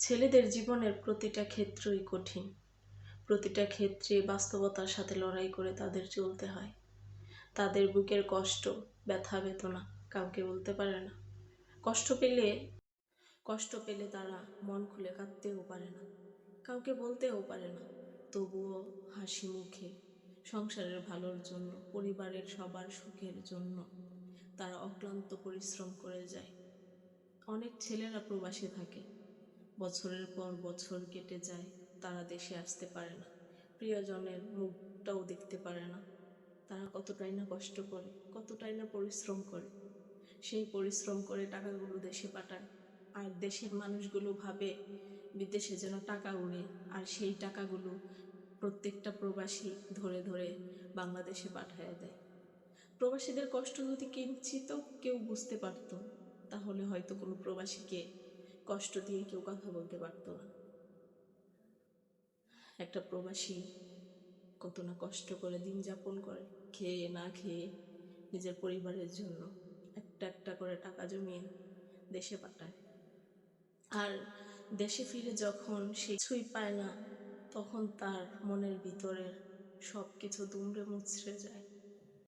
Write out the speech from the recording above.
ছেলেদের জীবনের প্রতিটা ক্ষেত্রই কঠিন। প্রতিটা ক্ষেত্রে বাস্তবতার সাথে লড়াই করে তাদের চলতে হয়। তাদের বুকের কষ্ট, ব্যথা বেদনা কাউকে বলতে পারে না। কষ্ট পেলে কষ্ট পেলে তারা মন খুলে কাঁদতেও পারে না, কাউকে বলতেও পারে না। তবুও হাসি মুখে সংসারের ভালোর জন্য, পরিবারের সবার সুখের জন্য তারা অক্লান্ত পরিশ্রম করে যায়। অনেক ছেলেরা প্রবাসী থাকে, বছরের পর বছর কেটে যায়, তারা দেশে আসতে পারে না, প্রিয়জনের মুখটাও দেখতে পারে না। তারা কতটাই না কষ্ট করে, কতটাই না পরিশ্রম করে। সেই পরিশ্রম করে টাকাগুলো দেশে পাঠায়, আর দেশের মানুষগুলো ভাবে বিদেশে যেন টাকা উড়ে, আর সেই টাকাগুলো প্রত্যেকটা প্রবাসী ধরে ধরে বাংলাদেশে পাঠায় দেয়। প্রবাসীদের কষ্ট যদি কিঞ্চিত কেউ বুঝতে পারত, তাহলে হয়তো কোনো প্রবাসীকে কষ্ট দিয়ে কেউ কথা বলতে পারতো না। একটা প্রবাসী কত না কষ্ট করে দিন যাপন করে, খেয়ে না খেয়ে নিজের পরিবারের জন্য একটা একটা করে টাকা জমিয়ে দেশে পাঠায়। আর দেশে ফিরে যখন সে কিছুই পায় না, তখন তার মনের ভিতরের সব কিছু দুমড়ে মুচড়ে যায়।